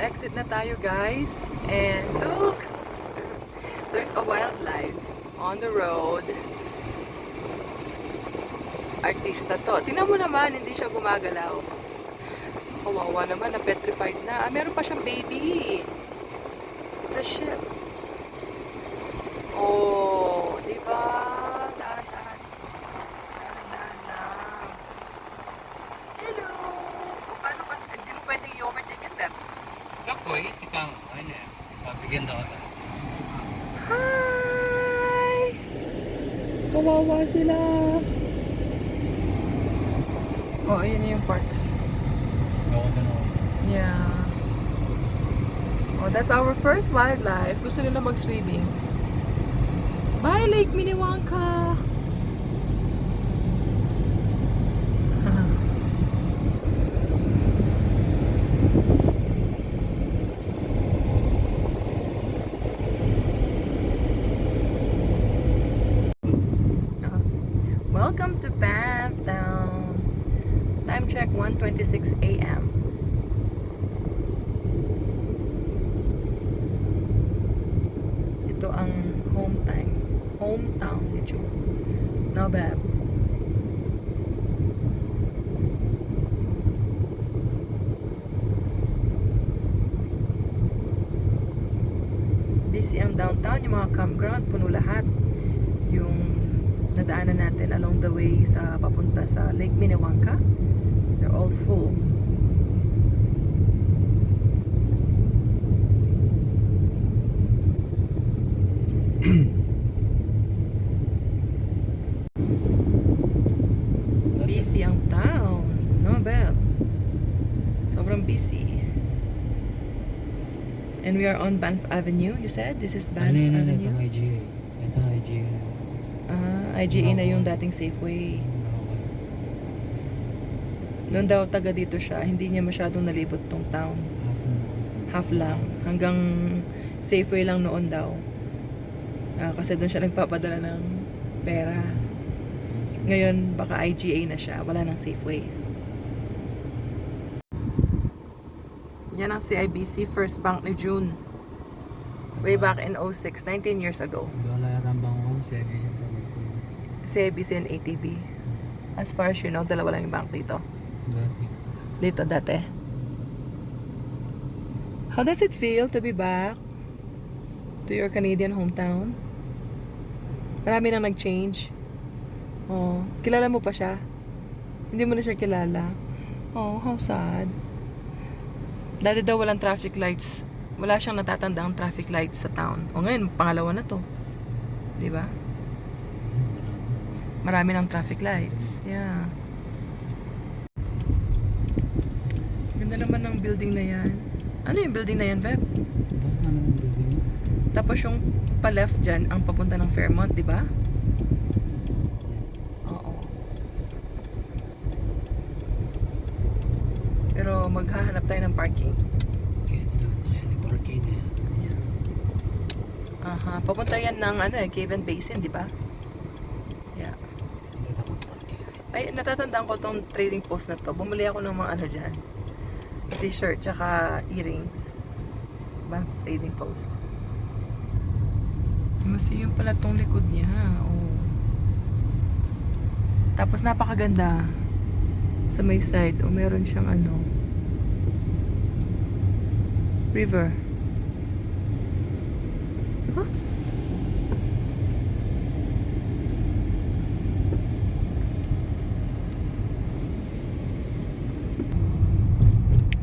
Pa-exit na tayo, guys. And look! There's a wildlife on the road. Artista to. Tingnan mo naman, hindi siya gumagalaw. Kawawa naman, na-petrified na. Meron pa siyang baby. It's a ship. Oh, di ba? Dahan-dahan. Dahan-dahan lang. Hello! Paano ka? Hindi mo pwedeng i-overtake yan, Beb? Getaway, si Kang. Ayun eh. Bigyan daw ito. Hi! Kawawa sila. Oh, ayun yung parks. Yeah. Oh, that's our first wildlife. Gusto nila mag-swimming. Bye, Lake Minnewanka! Welcome to Banff Town. Time check 1:26 a.m. Ito ang hometown ni June. No, Bab? Busy ang downtown, yung mga campground, puno lahat. Yung nadaanan natin along the way sa papunta sa Lake Minnewanka, they're all full. Busy ang town, no, Beb? Sobrang busy. And we are on Banff Avenue, you said? This is Banff Avenue? Ito IGA. Ito IGA. IGA na yung dating Safeway. Noon daw taga dito siya, hindi niya masyadong nalibot tong town. Half lang. Hanggang Safeway lang noon daw. Kasi doon siya nagpapadala ng pera. Ngayon, baka IGA na siya. Wala nang Safeway. Yan ang CIBC First Bank ni June. Way back in 06, 19 years ago. Wala yata ang bangko, CIBC and ATB. As far as you know, dalawa lang yung bank dito. Dati. Dito, dati. How does it feel to be back to your Canadian hometown? Marami nang nag-change. Oh, kilala mo pa siya? Hindi mo na siya kilala. Oh, how sad. Dati daw walang traffic lights. Wala siyang natatandang traffic lights sa town. O ngayon, pangalawa na to. Di ba? Marami ng traffic lights. Yeah. Ganda naman ng building na yan. Ano yung building na yan, Beb? Ano yung building? Tapos yung pa-left dyan, ang papunta ng Fairmont, di ba? Oo. Pero maghahanap tayo ng parking. Okay, ito na tayo. Parking na yan. Aha. Papunta yan ng Cave and Basin, di ba? Yeah. Hindi ako parking. Ay, natatandaan ko tong trading post na to. Bumili ako ng mga dyan. T-shirt, tsaka earrings. Diba? Trading post. Museum pala tong likod niya. Oh. Tapos napakaganda. Sa may side, meron siyang river. Huh?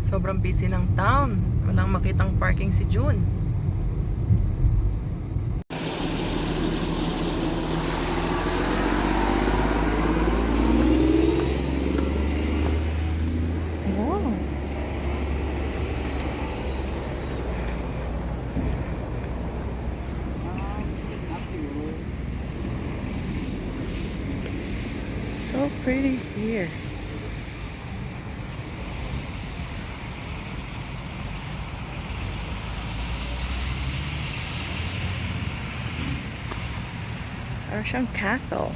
Sobrang busy ng town. Walang makitang parking si June. Wow. So pretty here. Parang siyang castle.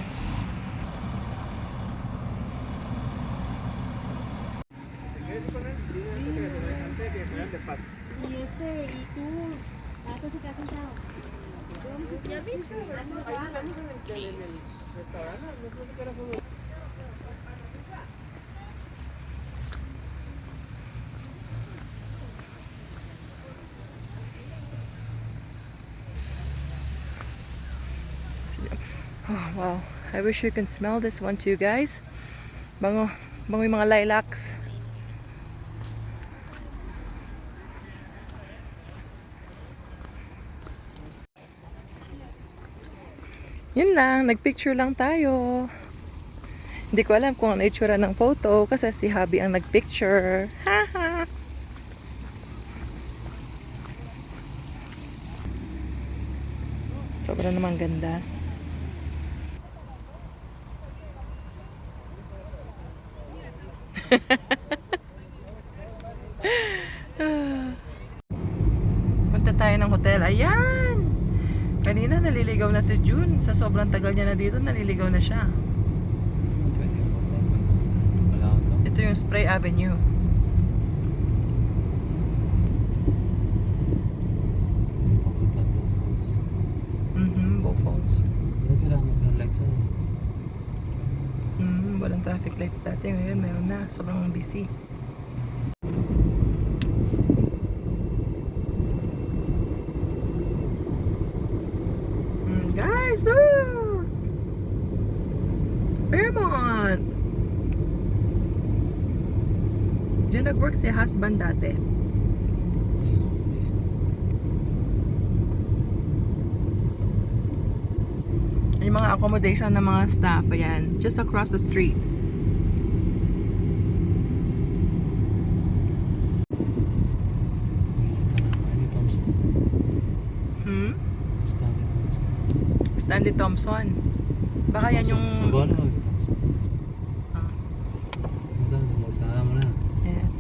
Oh, wow. I wish you can smell this one too, guys. Bango. Bango yung mga lilacs. Yun lang. Nagpicture lang tayo. Hindi ko alam kung ano itsura ng photo kasi si Habi ang nagpicture. Haha. Sobrang naman ganda. Punta tayo ng hotel. Ayan! Kanina naliligaw na si June. Sa sobrang tagal niya na dito, naliligaw na siya. Pwede mo. Wala ko to. Ito yung Spray Avenue. Papunta to Falls. Bow Falls. Hindi kailangan mo ng lights ano. Walang traffic lights dati. Ngayon meron na. Sobrang busy. Guys, look! Fairmont! Diyan nag-work si husband dati. Yung mga accommodation ng mga staff, ayan. Just across the street. Stanley Thompson. Stanley Thompson. Stanley Thompson. Baka yan yung... Nabala ko yung Thompson. Ito na, magkakala mo na. Yes.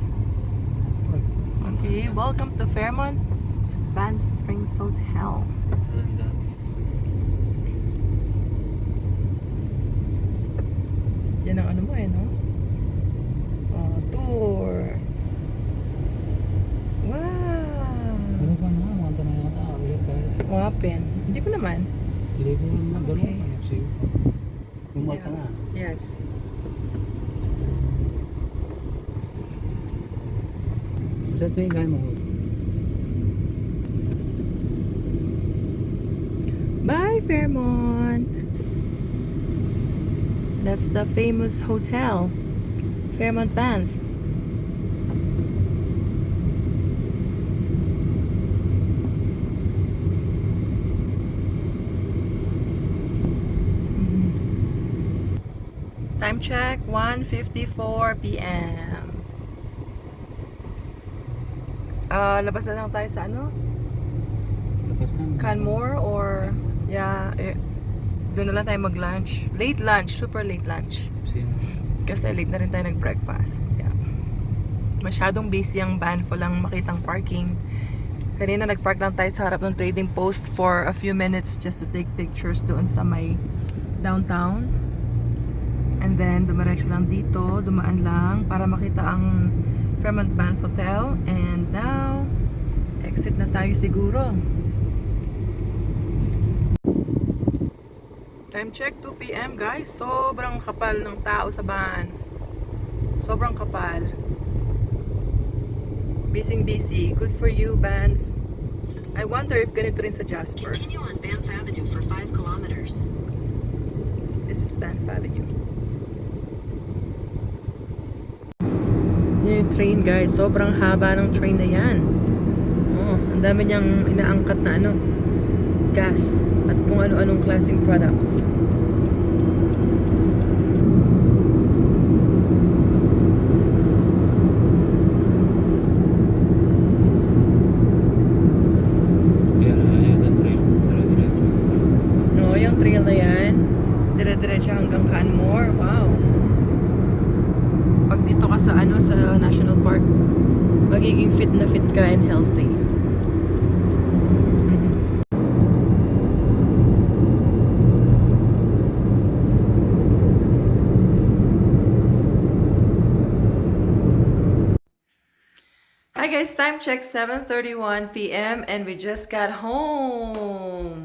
Okay, welcome to Fairmont Band Springs Hotel. Talagang dati. Yan ang ano mo eh, no? Oh, tour. Wow! Pero pa na, mga tanay yata. Hanggang kaya. Open. Hindi ko naman. Hindi ko naman Okay. gano'n. Sige pa. Lumal ka na. Yes. Saan pa yung gaya mo? Bye, Fairmont! That's the famous hotel. Fairmont Banff. Time check, 1:54 p.m. Labas na lang tayo sa ano? Labas na. Canmore or doon na lang tayo mag-lunch. Late lunch, super late lunch. Sino? Kasi late na rin tayo nag-breakfast. Yeah. Masyadong busy ang Banff, walang makitang parking. Kanina nag-park lang tayo sa harap ng trading post for a few minutes just to take pictures doon sa may downtown. And then dumiretso lang dito, dumaan lang para makita ang Fairmont Banff Hotel. And now, exit na tayo siguro. Time check, 2 p.m. guys. Sobrang kapal ng tao sa Banff. Sobrang kapal. Busy. Good for you, Banff. I wonder if ganito rin sa Jasper. Continue on Banff Avenue for 5 kilometers. This is Banff Avenue. Yan yung train, guys. Sobrang haba ng train na yan. Oh, ang dami niyang inaangkat na ano, gas at kung ano-anong klaseng products. No, yung trail na yan, dire-diretso hanggang Canmore. Wow. Pag dito ka sa ano, sa National Park, magiging fit na fit ka and healthy. Hi guys, time check 7:31 p.m. and we just got home.